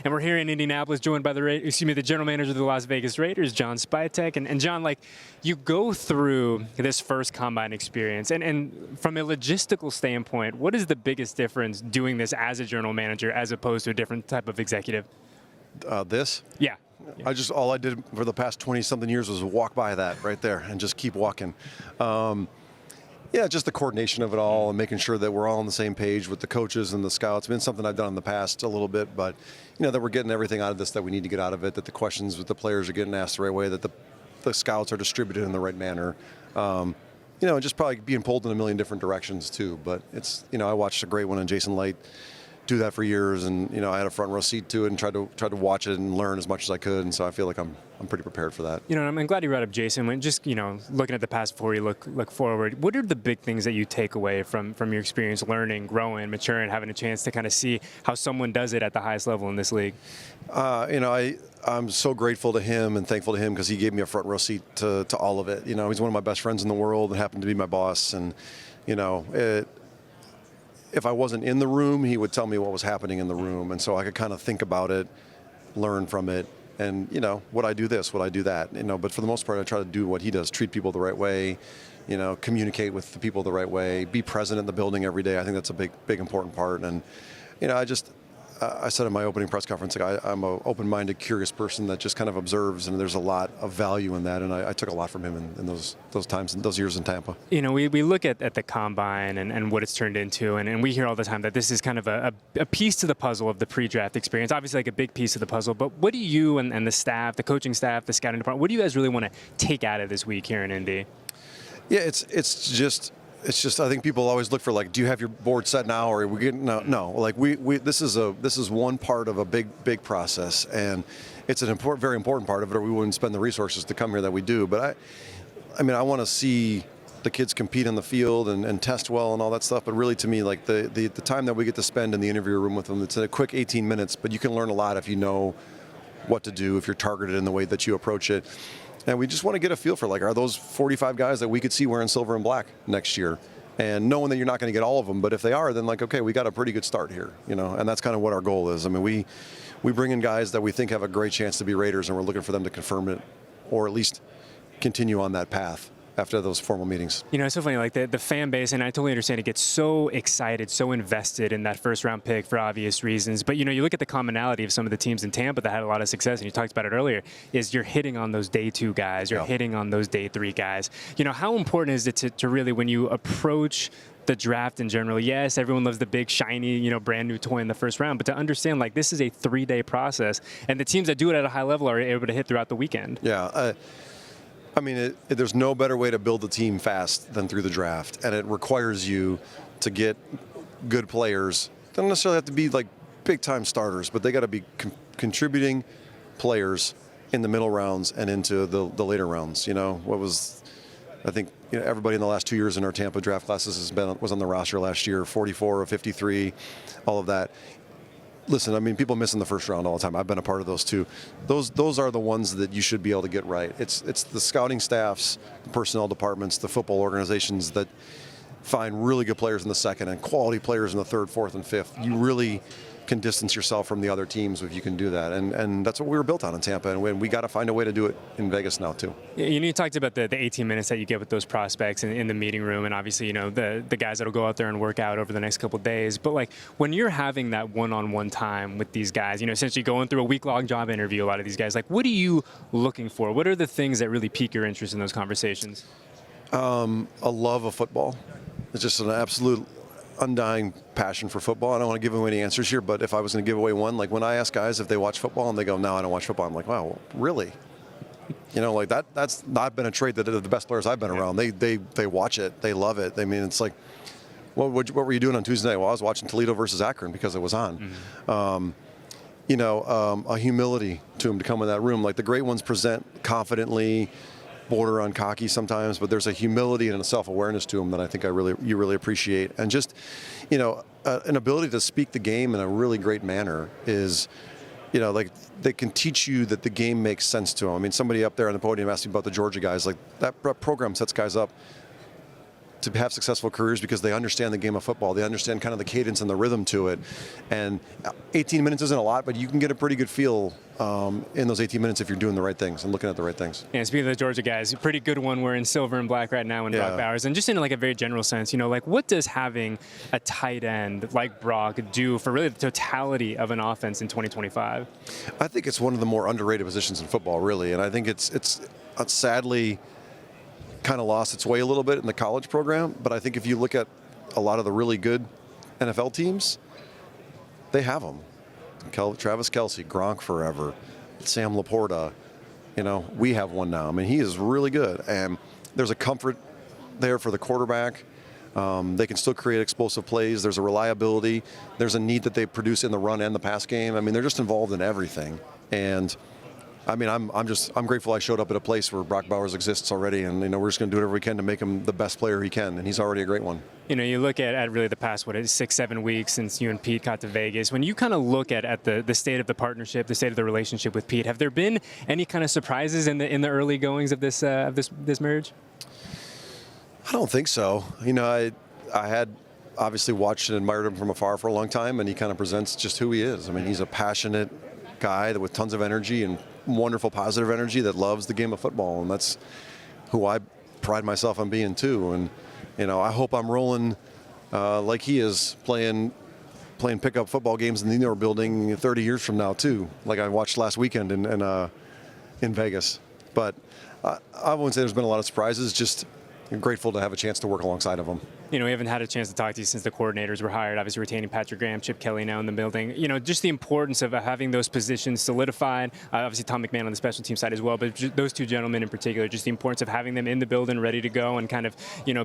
And we're here in Indianapolis, joined by the general manager of the Las Vegas Raiders, John Spytek. And John, like, you go through this first combine experience, and from a logistical standpoint, what is the biggest difference doing this as a general manager as opposed to a different type of executive? This? Yeah. All I did for the past 20-something years was walk by that right there and just keep walking. Yeah, just the coordination of it all and making sure that we're all on the same page with the coaches and the scouts. It's been something I've done in the past a little bit, but that we're getting everything out of this that we need to get out of it, that the questions with the players are getting asked the right way, that the scouts are distributed in the right manner. Just probably being pulled in a million different directions too. But it's, I watched a great one on Jason Light do that for years, and I had a front row seat to it and tried to watch it and learn as much as I could, and so I feel like I'm pretty prepared for that. I'm glad you brought up Jason. When just looking at the past before you look forward, what are the big things that you take away from your experience, learning, growing, maturing, having a chance to kind of see how someone does it at the highest level in this league? I'm so grateful to him and thankful to him because he gave me a front row seat to all of it. He's one of my best friends in the world and happened to be my boss, and if I wasn't in the room, he would tell me what was happening in the room, and so I could kind of think about it, learn from it, and would I do this, would I do that? But for the most part, I try to do what he does: treat people the right way, communicate with the people the right way, be present in the building every day. I think that's a big important part, and I said in my opening press conference, like I'm an open-minded, curious person that just kind of observes, and there's a lot of value in that, and I took a lot from him in those times, those years in Tampa. We look at the combine and what it's turned into, and we hear all the time that this is kind of a piece to the puzzle of the pre-draft experience, obviously like a big piece of the puzzle, but what do you and the staff, the coaching staff, the scouting department, what do you guys really want to take out of this week here in Indy? Yeah, it's just I think people always look for, like, do you have your board set now, or are we getting no like this is one part of a big process, and it's an very important part of it, or we wouldn't spend the resources to come here that we do. But I want to see the kids compete on the field and test well and all that stuff. But really, to me, like the time that we get to spend in the interview room with them, it's a quick 18 minutes, but you can learn a lot if you know what to do, if you're targeted in the way that you approach it. And we just want to get a feel for, like, are those 45 guys that we could see wearing silver and black next year? And knowing that you're not going to get all of them, but if they are, then, like, okay, we got a pretty good start here, and that's kind of what our goal is. I mean, we bring in guys that we think have a great chance to be Raiders, and we're looking for them to confirm it, or at least continue on that path after those formal meetings. It's so funny, like the fan base, and I totally understand, it gets so excited, so invested in that first round pick for obvious reasons. But, you look at the commonality of some of the teams in Tampa that had a lot of success, and you talked about it earlier, is you're hitting on those day 2 guys, you're hitting on those day 3 guys. How important is it to really, when you approach the draft in general, yes, everyone loves the big, shiny, brand new toy in the first round, but to understand, like, this is a 3-day process, and the teams that do it at a high level are able to hit throughout the weekend. Yeah. There's no better way to build a team fast than through the draft, and it requires you to get good players. They don't necessarily have to be like big-time starters, but they got to be contributing players in the middle rounds and into the later rounds. I think everybody in the last 2 years in our Tampa draft classes was on the roster last year, 44 or 53, all of that. Listen, people miss in the first round all the time. I've been a part of those too. Those are the ones that you should be able to get right. It's the scouting staffs, the personnel departments, the football organizations that find really good players in the second and quality players in the third, fourth, and fifth. You really can distance yourself from the other teams if you can do that, and that's what we were built on in Tampa, and we got to find a way to do it in Vegas now too. You talked about the 18 minutes that you get with those prospects in the meeting room, and obviously the guys that'll go out there and work out over the next couple of days. But, like, when you're having that one-on-one time with these guys, essentially going through a week-long job interview, a lot of these guys, like, what are you looking for? What are the things that really pique your interest in those conversations? A love of football. It's just an absolute undying passion for football. I don't want to give away any answers here, but if I was going to give away one, like, when I ask guys if they watch football and they go, no, I don't watch football, I'm like, wow, really? Like that's not been a trait that the best players I've been around. They watch it. They love it. It's like, what were you doing on Tuesday night? Well, I was watching Toledo versus Akron because it was on. Mm-hmm. A humility to them to come in that room. Like, the great ones present confidently, border on cocky sometimes, but there's a humility and a self-awareness to them that I think you really appreciate. And just, an ability to speak the game in a really great manner is, like, they can teach you that the game makes sense to them. Somebody up there on the podium asked me about the Georgia guys. Like, that program sets guys up to have successful careers because they understand the game of football. They understand kind of the cadence and the rhythm to it. And 18 minutes isn't a lot, but you can get a pretty good feel in those 18 minutes if you're doing the right things and looking at the right things. Yeah, speaking of the Georgia guys, a pretty good one. We're in silver and black right now in Brock Bowers. And just in like a very general sense, like what does having a tight end like Brock do for really the totality of an offense in 2025? I think it's one of the more underrated positions in football, really. And I think it's sadly kind of lost its way a little bit in the college program. But I think if you look at a lot of the really good NFL teams, they have them. Travis Kelce, Gronk forever, Sam Laporta. We have one now. I mean, he is really good. And there's a comfort there for the quarterback. They can still create explosive plays. There's a reliability. There's a need that they produce in the run and the pass game. I mean, they're just involved in everything. And I mean, I'm grateful I showed up at a place where Brock Bowers exists already, and we're just going to do whatever we can to make him the best player he can, and he's already a great one. You look at really the past 6-7 weeks since you and Pete got to Vegas. When you kind of look at the state of the partnership, the state of the relationship with Pete, have there been any kind of surprises in the early goings of this marriage? I don't think so. I had obviously watched and admired him from afar for a long time, and he kind of presents just who he is. I mean, he's a passionate guy with tons of energy and wonderful positive energy that loves the game of football, and that's who I pride myself on being too. And I hope I'm rolling like he is, playing pickup football games in the indoor building 30 years from now too, like I watched last weekend in Vegas. But I wouldn't say there's been a lot of surprises. Just grateful to have a chance to work alongside of him. We haven't had a chance to talk to you since the coordinators were hired, obviously retaining Patrick Graham, Chip Kelly now in the building. Just the importance of having those positions solidified. Obviously Tom McMahon on the special team side as well, but those two gentlemen in particular, just the importance of having them in the building ready to go and kind of,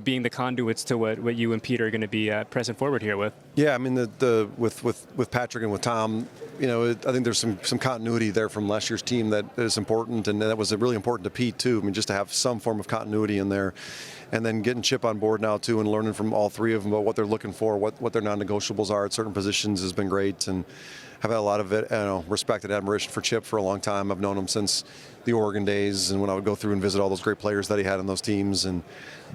being the conduits to what you and Pete are going to be pressing forward here with. Yeah, I mean, with Patrick and with Tom, I think there's some continuity there from last year's team that is important, and that was really important to Pete too. I mean, just to have some form of continuity in there. And then getting Chip on board now too, and learning from all three of them about what they're looking for, what their non-negotiables are at certain positions has been great. And I've had a lot of respect and admiration for Chip for a long time. I've known him since the Oregon days, and when I would go through and visit all those great players that he had on those teams. And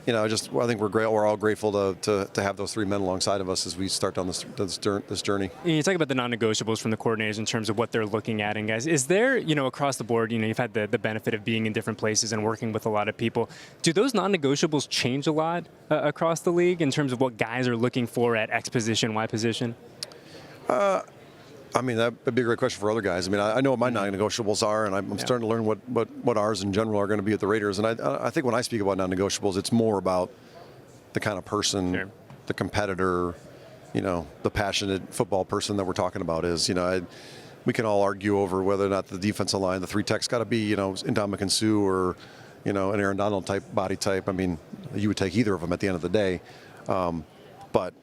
I think we're all grateful to have those three men alongside of us as we start down this journey. And you talk about the non-negotiables from the coordinators in terms of what they're looking at. And guys, is there, across the board, you've had the benefit of being in different places and working with a lot of people. Do those non-negotiables change a lot across the league in terms of what guys are looking for at X position, Y position? I mean, that would be a great question for other guys. I mean, I know what my non-negotiables are, and I'm starting to learn what ours in general are going to be at the Raiders. And I think when I speak about non-negotiables, it's more about the kind of person, the competitor, the passionate football person that we're talking about is. We can all argue over whether or not the defensive line, the three tech's got to be, Ndamukong Suh or, an Aaron Donald type body type. I mean, you would take either of them at the end of the day. But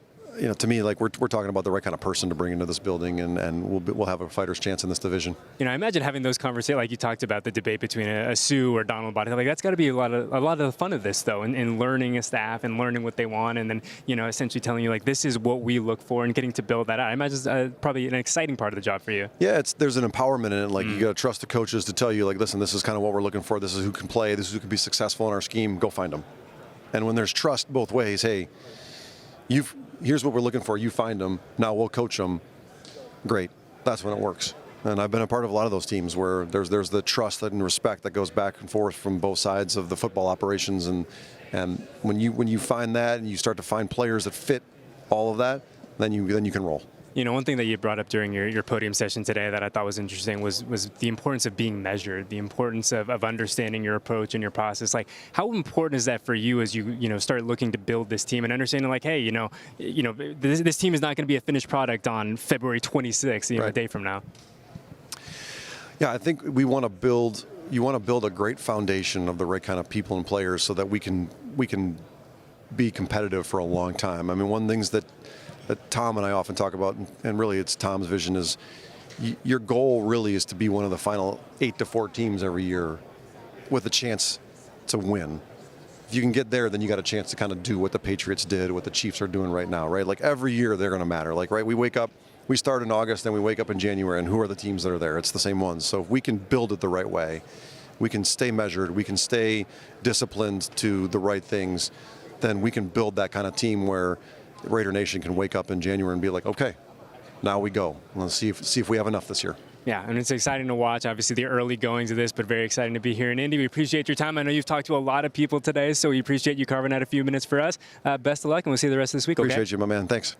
to me, like we're talking about the right kind of person to bring into this building, and we'll have a fighter's chance in this division. I imagine having those conversations, like you talked about the debate between a Sue or Donald body, like that's got to be a lot of the fun of this though, and learning a staff and learning what they want, and then essentially telling you like this is what we look for and getting to build that out. I imagine it's probably an exciting part of the job for you. Yeah, there's an empowerment in it. Like you got to trust the coaches to tell you like, listen, this is kind of what we're looking for. This is who can play. This is who can be successful in our scheme. Go find them. And when there's trust both ways, hey, here's what we're looking for. You find them. Now we'll coach them. Great. That's when it works. And I've been a part of a lot of those teams where there's the trust and respect that goes back and forth from both sides of the football operations. And when you find that and you start to find players that fit all of that, then you can roll. One thing that you brought up during your podium session today that I thought was interesting was the importance of being measured, the importance of understanding your approach and your process. Like, how important is that for you as you start looking to build this team and understanding like, hey, this team is not going to be a finished product on February 26th, a day from now. Yeah, I think you want to build a great foundation of the right kind of people and players so that we can be competitive for a long time. I mean, one of the things that Tom and I often talk about, and really it's Tom's vision, is your goal really is to be one of the final 8 to 4 teams every year with a chance to win. If you can get there, then you got a chance to kind of do what the Patriots did, what the Chiefs are doing right now, right? Like every year they're going to matter. Like, right, we start in August, then we wake up in January, and who are the teams that are there? It's the same ones. So if we can build it the right way, we can stay measured, we can stay disciplined to the right things, then we can build that kind of team where Raider Nation can wake up in January and be like, okay, now we go. Let's see if we have enough this year. Yeah, and it's exciting to watch, obviously, the early goings of this, but very exciting to be here in Indy. We appreciate your time. I know you've talked to a lot of people today, so we appreciate you carving out a few minutes for us. Best of luck, and we'll see you the rest of this week, okay? Appreciate you, my man. Thanks.